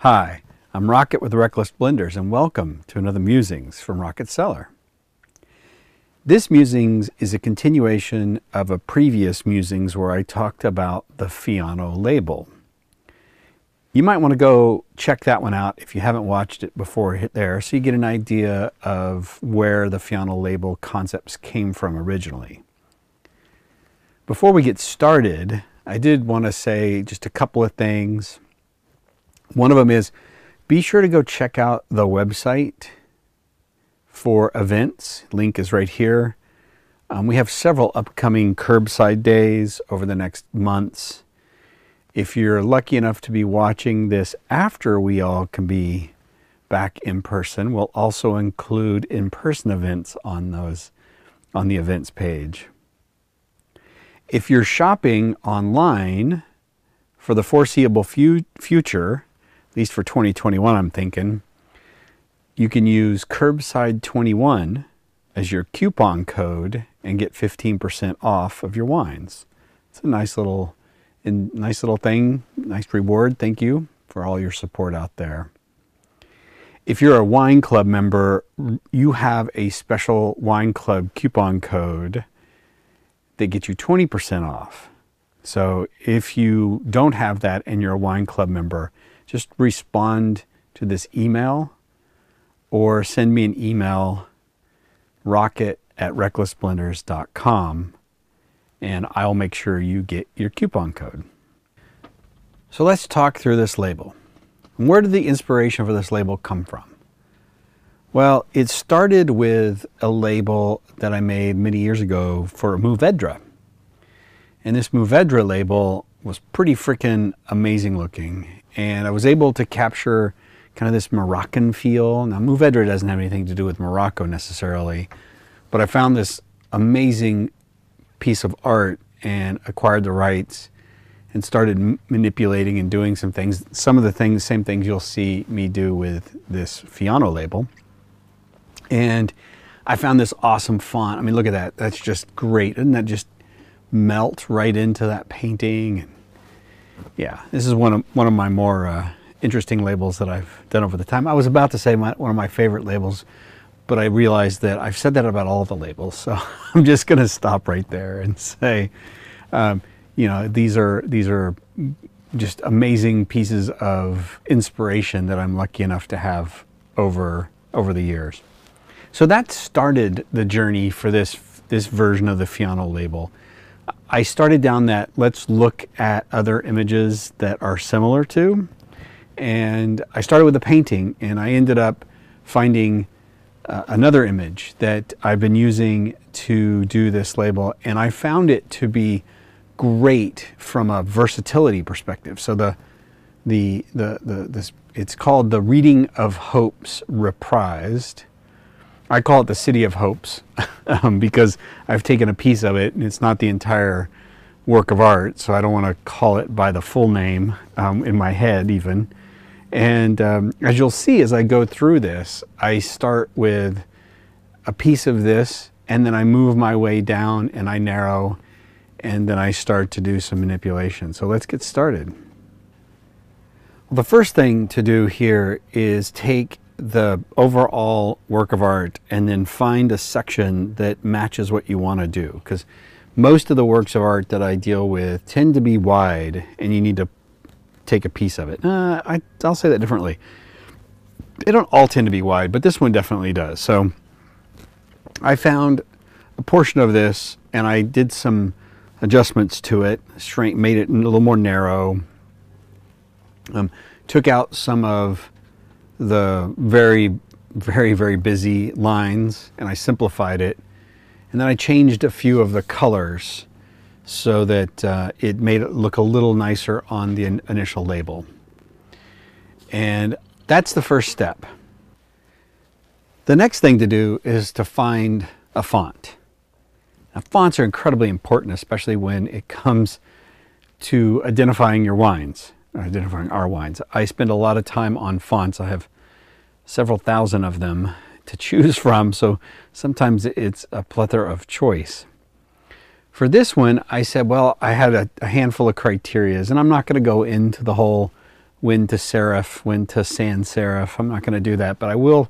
Hi, I'm Rocket with Wreckless Blenders, and welcome to another Musings from Rocket Cellar. This Musings is a continuation of a previous Musings where I talked about the Fiano label. You might want to go check that one out if you haven't watched it before. Hit there so you get an idea of where the Fiano label concepts came from originally. Before we get started, I did want to say just a couple of things. One of them is, be sure to go check out the website for events. Link is right here. We have several upcoming curbside days over the next months. If you're lucky enough to be watching this after we all can be back in person, we'll also include in-person events on the events page. If you're shopping online for the foreseeable future, at least for 2021, I'm thinking, you can use Curbside21 as your coupon code and get 15% off of your wines. It's a nice little thing, nice reward. Thank you for all your support out there. If you're a wine club member, you have a special wine club coupon code that gets you 20% off. So if you don't have that and you're a wine club member, just respond to this email or send me an email, rocket@wrecklessblenders.com, and I'll make sure you get your coupon code. So let's talk through this label. Where did the inspiration for this label come from? Well, it started with a label that I made many years ago for Mourvedre. And this Mourvedre label was pretty freaking amazing looking. And I was able to capture kind of this Moroccan feel. Now, Mourvedre doesn't have anything to do with Morocco necessarily, but I found this amazing piece of art and acquired the rights and started manipulating and doing some things. Some of the things, same things you'll see me do with this Fiano label. And I found this awesome font. I mean, look at that. That's just great. Doesn't that just melt right into that painting? And yeah, this is one of my more interesting labels that I've done over the time. I was about to say one of my favorite labels, but I realized that I've said that about all the labels. So I'm just going to stop right there and say, you know, these are just amazing pieces of inspiration that I'm lucky enough to have over the years. So that started the journey for this version of the Fiano label. I started down that let's look at other images that are similar to, and I started with a painting, and I ended up finding another image that I've been using to do this label, and I found it to be great from a versatility perspective. So it's called the Reading of Hopes Reprised. I call it the City of Hopes because I've taken a piece of it and it's not the entire work of art, so I don't want to call it by the full name in my head even. And as you'll see as I go through this, I start with a piece of this and then I move my way down and I narrow and then I start to do some manipulation. So let's get started. Well, the first thing to do here is take the overall work of art and then find a section that matches what you want to do, because most of the works of art that I deal with tend to be wide and you need to take a piece of it. I'll say that differently. They don't all tend to be wide, but this one definitely does. So I found a portion of this and I did some adjustments to it, made it a little more narrow, took out some of the very, very, very busy lines and I simplified it, and then I changed a few of the colors so that it made it look a little nicer on the initial label. And that's the first step. The next thing to do is to find a font. Now, fonts are incredibly important, especially when it comes to identifying your wines. identifying our wines. I spend a lot of time on fonts. I have several thousand of them to choose from, so sometimes it's a plethora of choice. For this one, I said, well, I had a handful of criterias, and I'm not going to go into the whole when to serif, when to sans serif. I'm not going to do that, but I will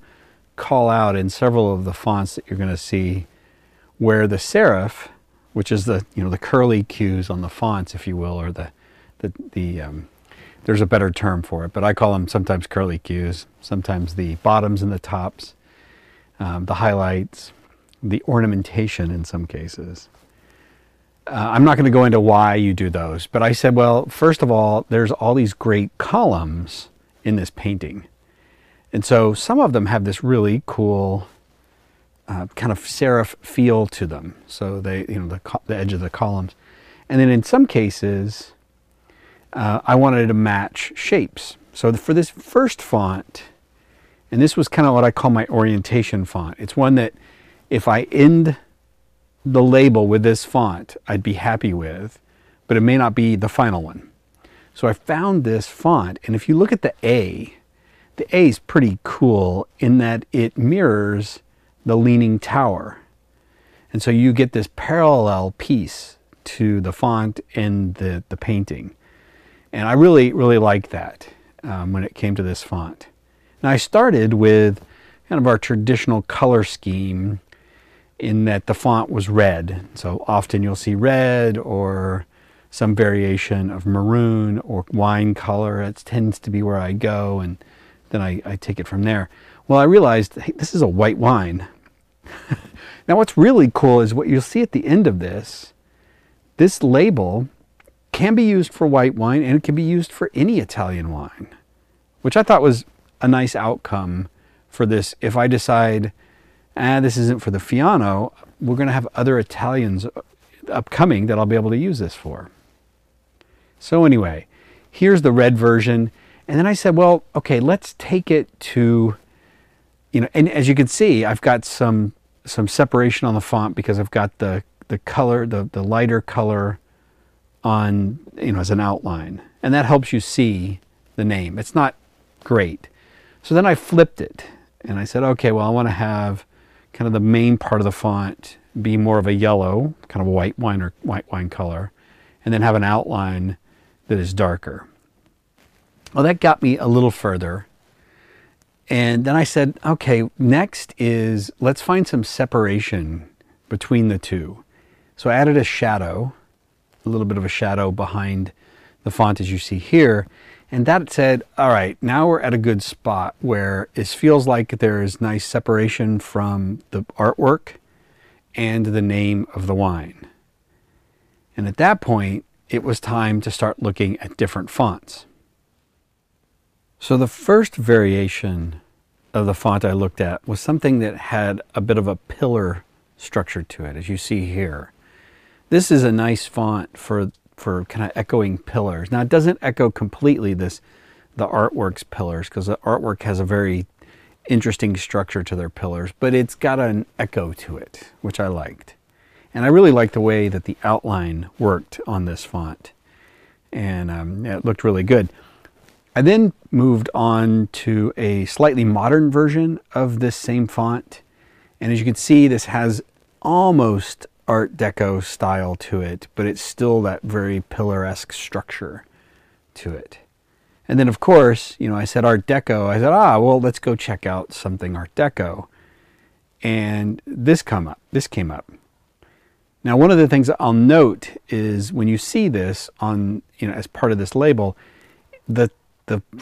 call out in several of the fonts that you're going to see where the serif, which is the the curly cues on the fonts, if you will, or there's a better term for it, but I call them sometimes curly cues, sometimes the bottoms and the tops, the highlights, the ornamentation in some cases. I'm not going to go into why you do those, but I said, well, first of all, there's all these great columns in this painting. And so some of them have this really cool kind of serif feel to them. So they, the edge of the columns. And then in some cases, I wanted to match shapes. So for this first font, and this was kind of what I call my orientation font. It's one that if I end the label with this font, I'd be happy with, but it may not be the final one. So I found this font, and if you look at the A is pretty cool in that it mirrors the Leaning Tower. And so you get this parallel piece to the font and the painting. And I really, really like that when it came to this font. Now I started with kind of our traditional color scheme in that the font was red. So often you'll see red or some variation of maroon or wine color. It tends to be where I go, and then I take it from there. Well, I realized, hey, this is a white wine. Now what's really cool is what you'll see at the end of this. This label can be used for white wine, and it can be used for any Italian wine, which I thought was a nice outcome for this. If I decide, this isn't for the Fiano, we're going to have other Italians upcoming that I'll be able to use this for. So anyway, here's the red version. And then I said, well, okay, let's take it to, and as you can see, I've got some separation on the font because I've got the color, the lighter color on, as an outline. And that helps you see the name. It's not great. So then I flipped it and I said, okay, well, I want to have kind of the main part of the font be more of a yellow, kind of a white wine color, and then have an outline that is darker. Well, that got me a little further. And then I said, okay, next is let's find some separation between the two. So I added a shadow, a little bit of a shadow behind the font as you see here. And that said, all right, now we're at a good spot where it feels like there's nice separation from the artwork and the name of the wine. And at that point, it was time to start looking at different fonts. So the first variation of the font I looked at was something that had a bit of a pillar structure to it, as you see here. This is a nice font for kind of echoing pillars. Now it doesn't echo completely the artwork's pillars, because the artwork has a very interesting structure to their pillars, but it's got an echo to it, which I liked. And I really liked the way that the outline worked on this font. And it looked really good. I then moved on to a slightly modern version of this same font. And as you can see, this has almost Art Deco style to it, but it's still that very pillar-esque structure to it. And then of course, I said Art Deco. I said, well, let's go check out something Art Deco. And this came up. Now, one of the things that I'll note is when you see this on, as part of this label, the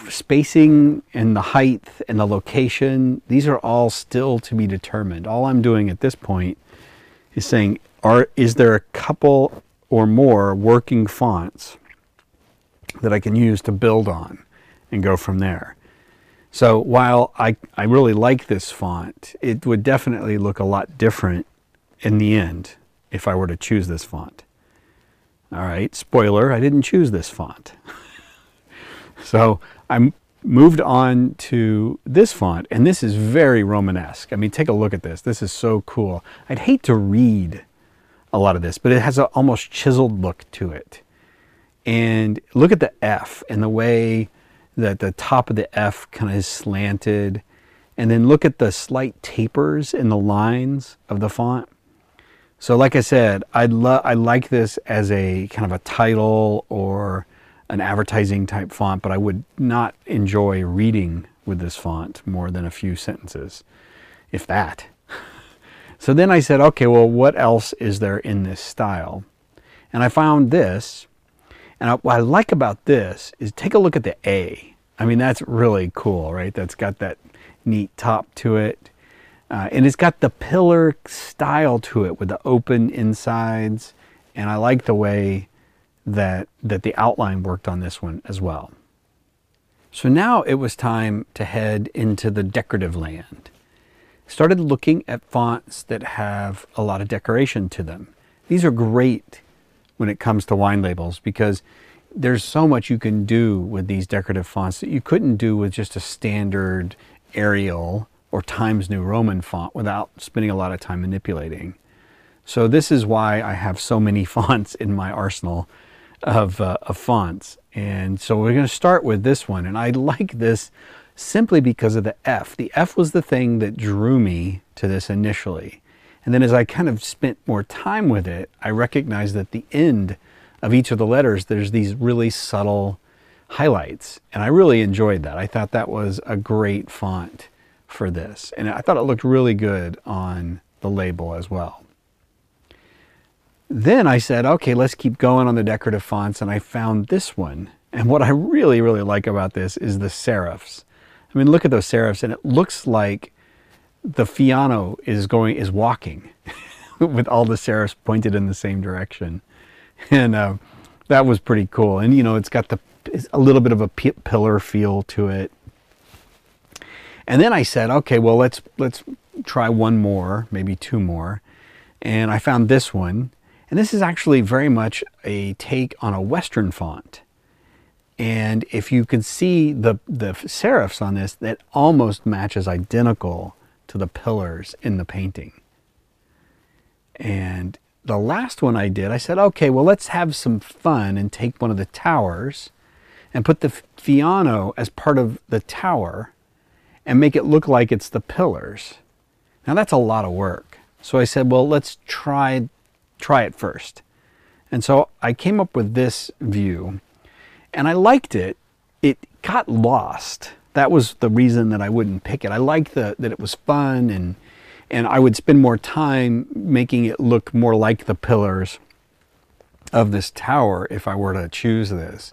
spacing and the height and the location, these are all still to be determined. All I'm doing at this point is saying, is there a couple or more working fonts that I can use to build on and go from there? So while I really like this font, it would definitely look a lot different in the end if I were to choose this font. All right, spoiler, I didn't choose this font. So I moved on to this font, and this is very Romanesque. I mean, take a look at this. This is so cool. I'd hate to read a lot of this, but it has an almost chiseled look to it. And look at the F and the way that the top of the F kind of is slanted. And then look at the slight tapers in the lines of the font. So like I said, I like this as a kind of a title or an advertising type font, but I would not enjoy reading with this font more than a few sentences, if that. So then I said, okay, well, what else is there in this style? And I found this. And what I like about this is take a look at the A. I mean, that's really cool, right? That's got that neat top to it. And it's got the pillar style to it with the open insides. And I like the way that the outline worked on this one as well. So now it was time to head into the decorative land. Started looking at fonts that have a lot of decoration to them. These are great when it comes to wine labels because there's so much you can do with these decorative fonts that you couldn't do with just a standard Arial or Times New Roman font without spending a lot of time manipulating. So this is why I have so many fonts in my arsenal of fonts. And so we're going to start with this one. And I like this simply because of the F. The F was the thing that drew me to this initially. And then as I kind of spent more time with it, I recognized that the end of each of the letters, there's these really subtle highlights. And I really enjoyed that. I thought that was a great font for this. And I thought it looked really good on the label as well. Then I said, okay, let's keep going on the decorative fonts. And I found this one. And what I really, really like about this is the serifs. I mean, look at those serifs, and it looks like the Fiano is walking with all the serifs pointed in the same direction. And that was pretty cool. And, you know, it's got a little bit of a pillar feel to it. And then I said, okay, well, let's try one more, maybe two more. And I found this one. And this is actually very much a take on a Western font. And if you can see the serifs on this, that almost matches identical to the pillars in the painting. And the last one I did, I said, okay, well, let's have some fun and take one of the towers and put the Fiano as part of the tower and make it look like it's the pillars. Now that's a lot of work. So I said, well, let's try it first. And so I came up with this view and I liked it. It got lost. That was the reason that I wouldn't pick it. I liked that it was fun and I would spend more time making it look more like the pillars of this tower if I were to choose this.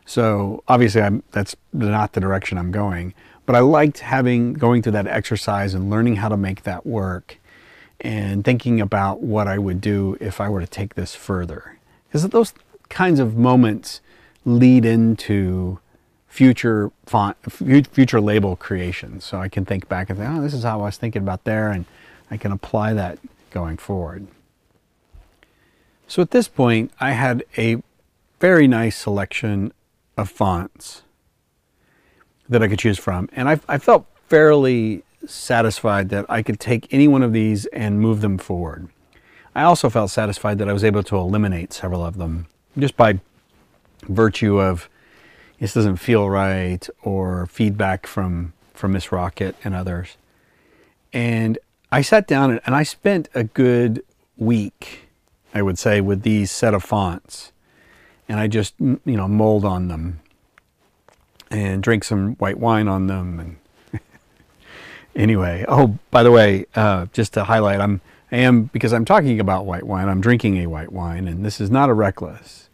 So obviously that's not the direction I'm going, but I liked going through that exercise and learning how to make that work and thinking about what I would do if I were to take this further. Because those kinds of moments lead into future label creations. So I can think back and think, oh, this is how I was thinking about there, and I can apply that going forward. So at this point, I had a very nice selection of fonts that I could choose from. And I felt fairly satisfied that I could take any one of these and move them forward. I also felt satisfied that I was able to eliminate several of them just by virtue of this doesn't feel right or feedback from Miss Rocket and others. And I sat down and I spent a good week, I would say, with these set of fonts. And I just, you know, mold on them and drink some white wine on them. And anyway, oh, by the way, just to highlight, because I'm talking about white wine, I'm drinking a white wine, and this is not a Wreckless.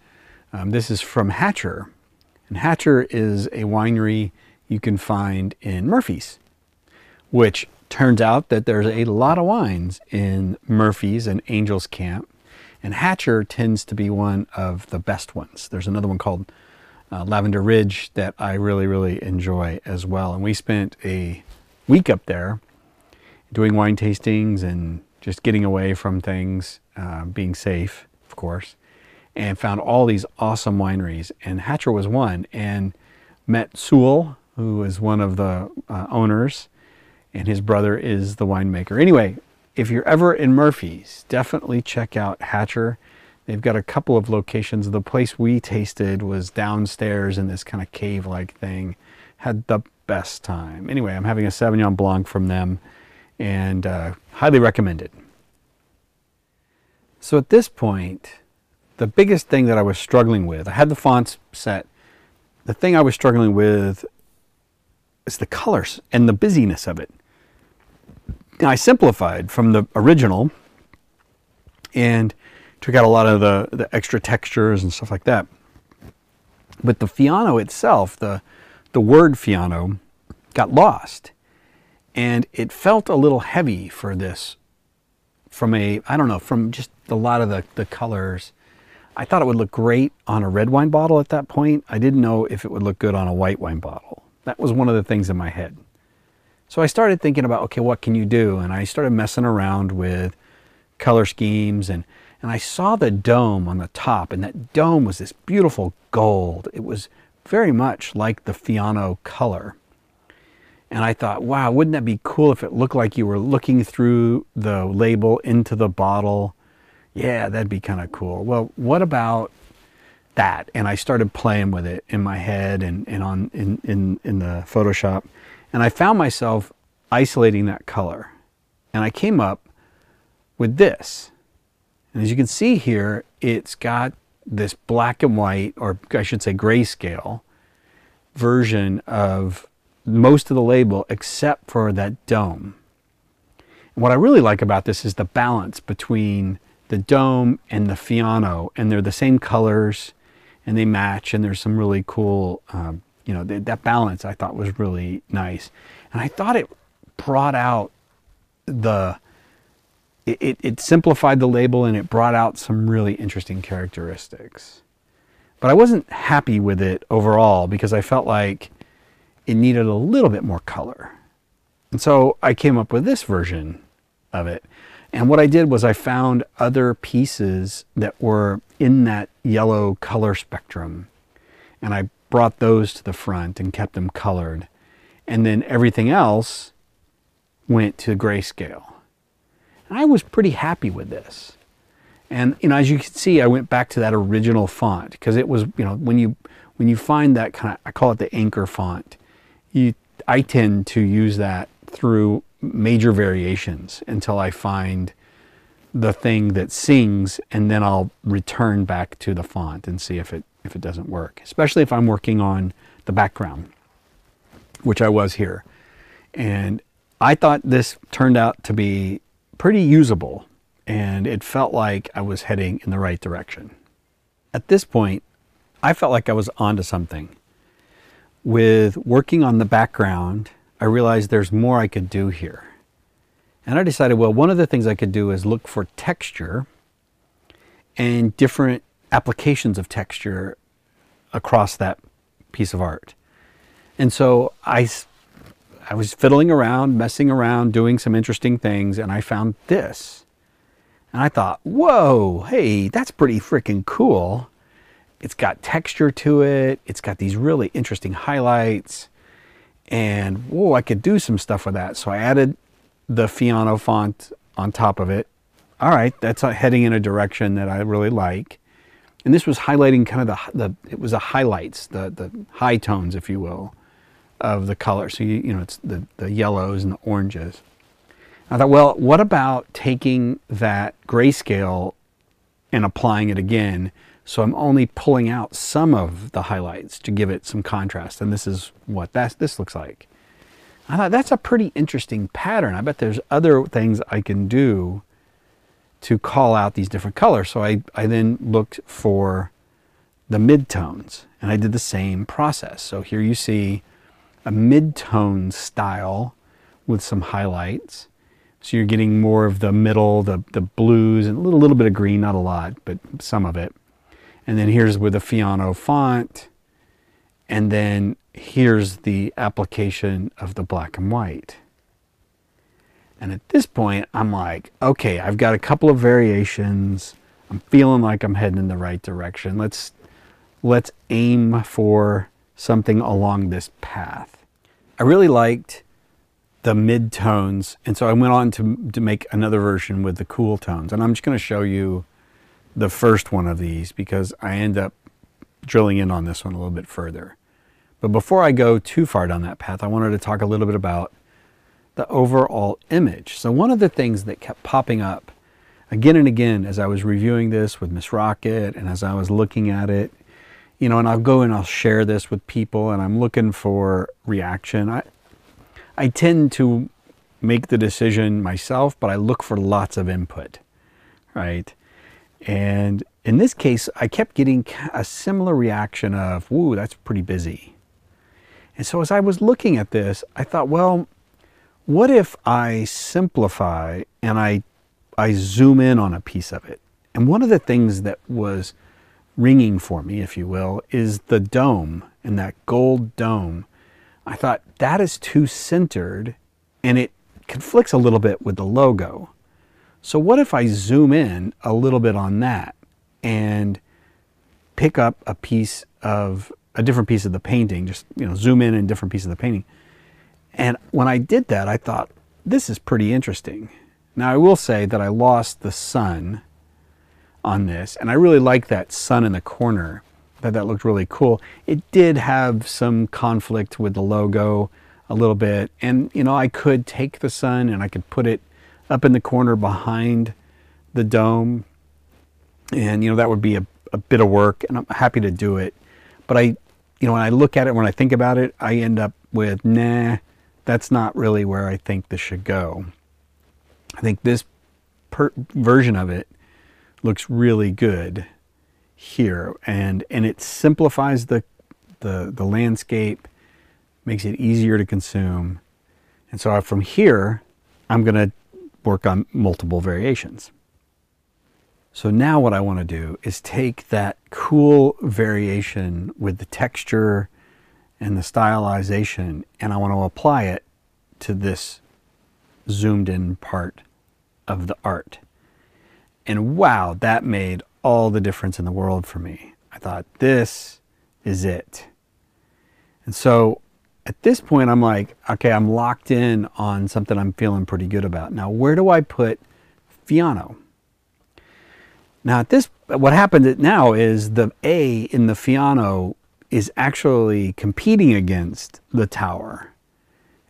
This is from Hatcher. And Hatcher is a winery you can find in Murphy's, which turns out that there's a lot of wines in Murphy's and Angel's Camp. And Hatcher tends to be one of the best ones. There's another one called Lavender Ridge that I really, really enjoy as well. And we spent a week up there doing wine tastings and just getting away from things, being safe, of course, and found all these awesome wineries. And Hatcher was one, and met Sewell, who is one of the owners, and his brother is the winemaker. Anyway, if you're ever in Murphy's, definitely check out Hatcher. They've got a couple of locations. The place we tasted was downstairs in this kind of cave-like thing. Had the best time. Anyway, I'm having a Sauvignon Blanc from them, and highly recommend it. So at this point, the biggest thing that I was struggling with, I had the fonts set. The thing I was struggling with is the colors and the busyness of it. Now, I simplified from the original and took out a lot of the extra textures and stuff like that. But the Fiano itself, the word Fiano, got lost. And it felt a little heavy for this from from just a lot of the colors. I thought it would look great on a red wine bottle at that point. I didn't know if it would look good on a white wine bottle. That was one of the things in my head. So I started thinking about, okay, what can you do? And I started messing around with color schemes, and I saw the dome on the top, and that dome was this beautiful gold. It was very much like the Fiano color. And I thought, wow, wouldn't that be cool if it looked like you were looking through the label into the bottle? Yeah, that'd be kind of cool. Well, what about that? And I started playing with it in my head and in the Photoshop. And I found myself isolating that color. And I came up with this. And as you can see here, it's got this black and white, or I should say grayscale, version of most of the label except for that dome. And what I really like about this is the balance between the dome and the Fiano, and they're the same colors and they match, and there's some really cool, that balance I thought was really nice. And I thought it brought out it simplified the label, and it brought out some really interesting characteristics. But I wasn't happy with it overall because I felt like it needed a little bit more color. And so I came up with this version of it. And what I did was I found other pieces that were in that yellow color spectrum. And I brought those to the front and kept them colored. And then everything else went to grayscale. And I was pretty happy with this. And as you can see, I went back to that original font because it was, when you find that kind of, I call it the anchor font, I tend to use that through major variations until I find the thing that sings, and then I'll return back to the font and see if it doesn't work, especially if I'm working on the background, which I was here. And I thought this turned out to be pretty usable, and it felt like I was heading in the right direction. At this point, I felt like I was onto something. With working on the background, I realized there's more I could do here. And I decided, well, one of the things I could do is look for texture and different applications of texture across that piece of art. And so I was fiddling around, messing around, doing some interesting things, and I found this. And I thought, whoa, hey, that's pretty freaking cool. It's got texture to it. It's got these really interesting highlights. And whoa, I could do some stuff with that. So I added the Fiano font on top of it. All right, that's heading in a direction that I really like. And this was highlighting kind of it was the highlights, the high tones, if you will, of the color. So it's the yellows and the oranges. I thought, well, what about taking that grayscale and applying it again? So I'm only pulling out some of the highlights to give it some contrast. And this is what this looks like. I thought that's a pretty interesting pattern. I bet there's other things I can do to call out these different colors. So I then looked for the midtones, and I did the same process. So here you see a mid-tone style with some highlights. So you're getting more of the middle, the blues, and a little bit of green, not a lot, but some of it. And then here's with the Fiano font. And then here's the application of the black and white. And at this point, I'm like, okay, I've got a couple of variations. I'm feeling like I'm heading in the right direction. Let's aim for something along this path. I really liked the mid-tones, and so I went on to make another version with the cool tones. And I'm just going to show you the first one of these because I end up drilling in on this one a little bit further. But before I go too far down that path, I wanted to talk a little bit about the overall image. So one of the things that kept popping up again and again as I was reviewing this with Miss Rocket and as I was looking at it, you know, and I'll go and I'll share this with people and I'm looking for reaction. I tend to make the decision myself, but I look for lots of input, right? And in this case, I kept getting a similar reaction of, woo, that's pretty busy. And so as I was looking at this, I thought, well, what if I simplify and I zoom in on a piece of it? And one of the things that was ringing for me, if you will, is the dome and that gold dome. I thought that is too centered and it conflicts a little bit with the logo. So what if I zoom in a little bit on that and pick up a different piece of the painting, just, you know, zoom in a different piece of the painting. And when I did that, I thought, this is pretty interesting. Now I will say that I lost the sun on this, and I really like that sun in the corner. That looked really cool. It did have some conflict with the logo a little bit, and you know, I could take the sun and I could put it up in the corner behind the dome, and you know, that would be a bit of work, and I'm happy to do it. But you know, when I look at it, when I think about it, I end up with, nah, that's not really where I think this should go. I think this version of it looks really good here, and it simplifies the landscape, makes it easier to consume. And so from here, I'm going to work on multiple variations. So now what I want to do is take that cool variation with the texture and the stylization, and I want to apply it to this zoomed in part of the art. And wow, that made all the difference in the world for me. I thought, this is it. And so at this point, I'm like, okay, I'm locked in on something I'm feeling pretty good about. Now, where do I put Fiano? Now, what happened now is the A in the Fiano is actually competing against the tower.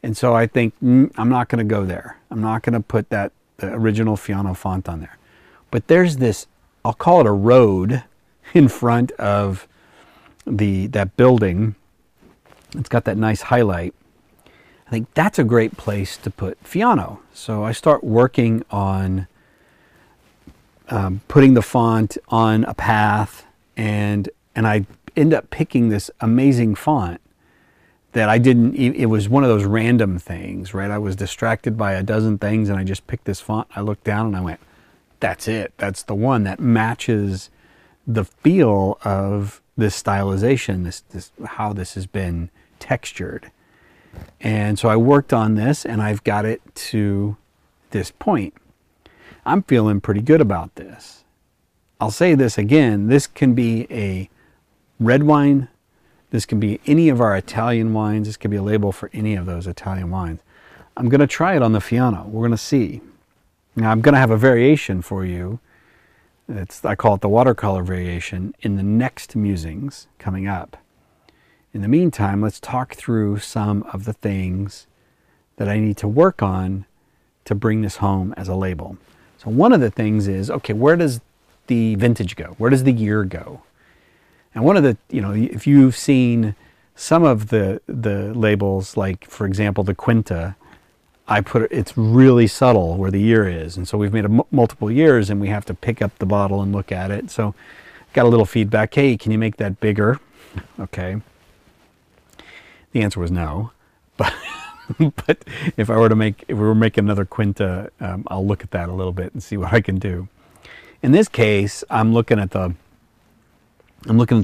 And so I think, I'm not going to go there. I'm not going to put the original Fianna Font on there. But there's this, I'll call it a road in front of that building. It's got that nice highlight. I think that's a great place to put Fiano. So I start working on putting the font on a path, and I end up picking this amazing font that it was one of those random things, right? I was distracted by a dozen things and I just picked this font. I looked down and I went, that's it. That's the one that matches the feel of this stylization, this how this has been textured. And so I worked on this and I've got it to this point. I'm feeling pretty good about this. I'll say this again, this can be a red wine, this can be any of our Italian wines, this could be a label for any of those Italian wines. I'm going to try it on the Fiano. We're going to see. Now I'm going to have a variation for you. I call it the watercolor variation in the next Musings coming up. In the meantime, let's talk through some of the things that I need to work on to bring this home as a label. So one of the things is, okay, where does the vintage go? Where does the year go? And one of the, you know, if you've seen some of the labels, like for example, the Quinta, it's really subtle where the year is. And so we've made multiple years and we have to pick up the bottle and look at it. So got a little feedback. Hey, can you make that bigger? Okay. The answer was no. But if we were making another Quinta, I'll look at that a little bit and see what I can do. In this case, I'm looking at the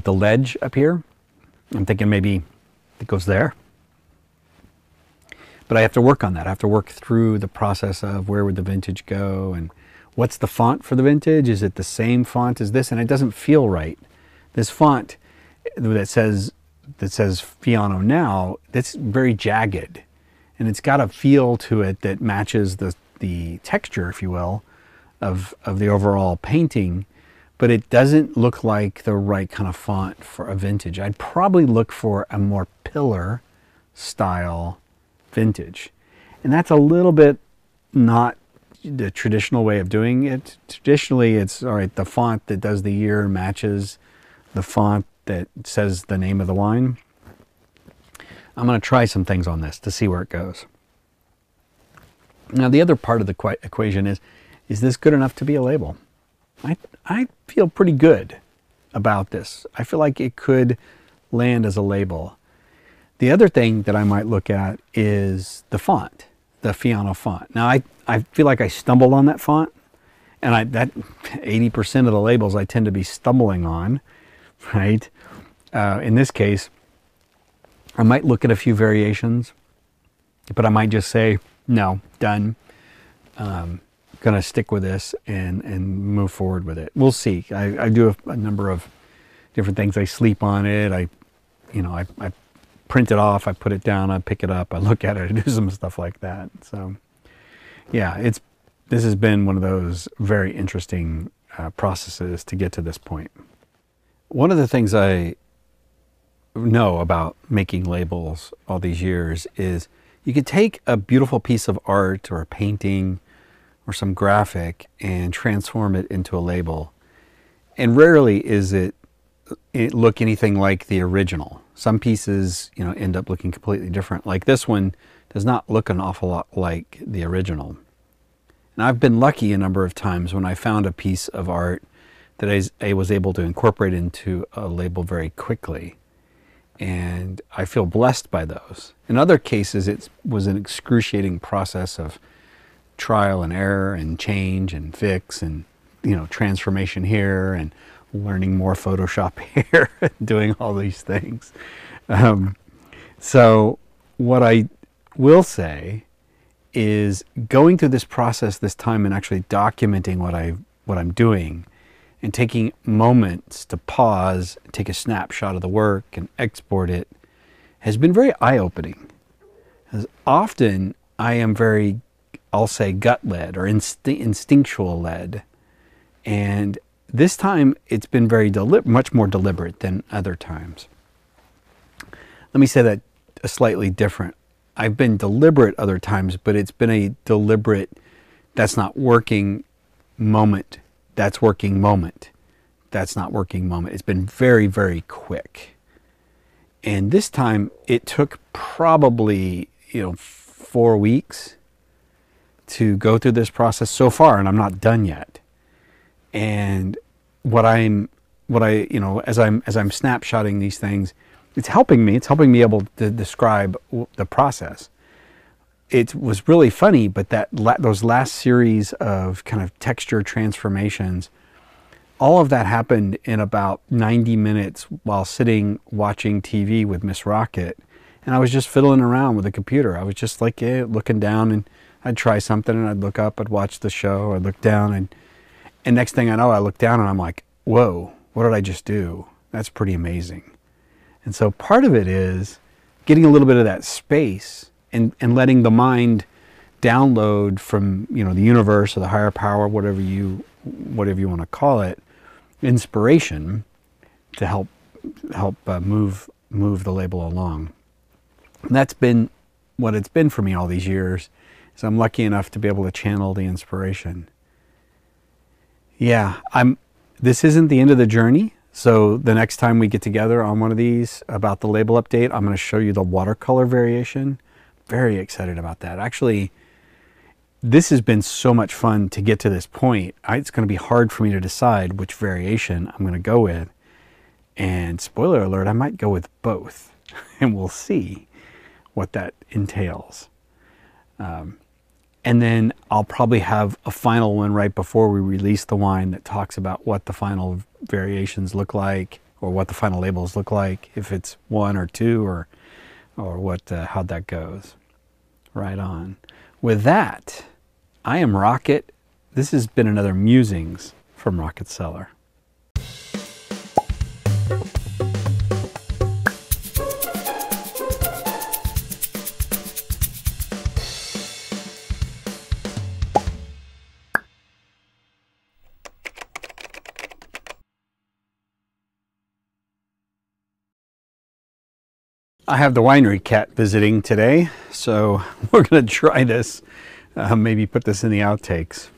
ledge up here. I'm thinking maybe it goes there. But I have to work on that. I have to work through the process of where would the vintage go and what's the font for the vintage? Is it the same font as this? And it doesn't feel right. This font that says Fiano now, that's very jagged. And it's got a feel to it that matches the texture, if you will, of the overall painting. but it doesn't look like the right kind of font for a vintage. I'd probably look for a more pillar style vintage. And that's a little bit not the traditional way of doing it. Traditionally, it's all right, the font that does the year matches the font that says the name of the wine. I'm going to try some things on this to see where it goes. Now, the other part of the equation is this good enough to be a label? I feel pretty good about this. I feel like it could land as a label. The other thing that I might look at is the font, the Fiano font. Now, I feel like I stumbled on that font, and that 80% of the labels I tend to be stumbling on, right? In this case, I might look at a few variations, but I might just say, no, done. Gonna stick with this and move forward with it. We'll see. I do a number of different things. I sleep on it. I print it off. I put it down. I pick it up. I look at it. I do some stuff like that. So, yeah, this has been one of those very interesting processes to get to this point. One of the things I know about making labels all these years is you could take a beautiful piece of art or a painting or some graphic and transform it into a label. And rarely is it look anything like the original. Some pieces, end up looking completely different. Like this one does not look an awful lot like the original. And I've been lucky a number of times when I found a piece of art that I was able to incorporate into a label very quickly. And I feel blessed by those. In other cases, it was an excruciating process of trial and error and change and fix and, transformation here and learning more Photoshop here, doing all these things. So what I will say is going through this process this time and actually documenting what I'm doing and taking moments to pause, take a snapshot of the work and export it has been very eye-opening. As often I am very, I'll say, gut-led or instinctual-led. And this time it's been very much more deliberate than other times. Let me say that slightly different. I've been deliberate other times, but it's been a deliberate, that's not working moment. That's working moment. That's not working moment. It's been very, very quick. And this time it took probably, 4 weeks to go through this process so far, and I'm not done yet. And as I'm snapshotting these things, it's helping me able to describe the process. It was really funny, but those last series of kind of texture transformations, all of that happened in about 90 minutes while sitting watching TV with Miss Rocket. And I was just fiddling around with the computer. I was just like looking down, and I'd try something and I'd look up, I'd watch the show, I'd look down, and next thing I know, I look down and I'm like, whoa, what did I just do? That's pretty amazing. And so part of it is getting a little bit of that space and letting the mind download from, the universe or the higher power, whatever you want to call it, inspiration to help move the label along. And that's been what it's been for me all these years, is I'm lucky enough to be able to channel the inspiration. Yeah, this isn't the end of the journey. So the next time we get together on one of these about the label update, I'm going to show you the watercolor variation. Very excited about that. Actually, this has been so much fun to get to this point. It's going to be hard for me to decide which variation I'm going to go with. And spoiler alert, I might go with both. And we'll see what that entails. And then I'll probably have a final one right before we release the wine that talks about what the final variations look like, or what the final labels look like, if it's 1 or 2, or how that goes. Right on. With that, I am Rocket. This has been another Musings from Rocket Cellar. I have the winery cat visiting today, so we're going to try this. Maybe put this in the outtakes.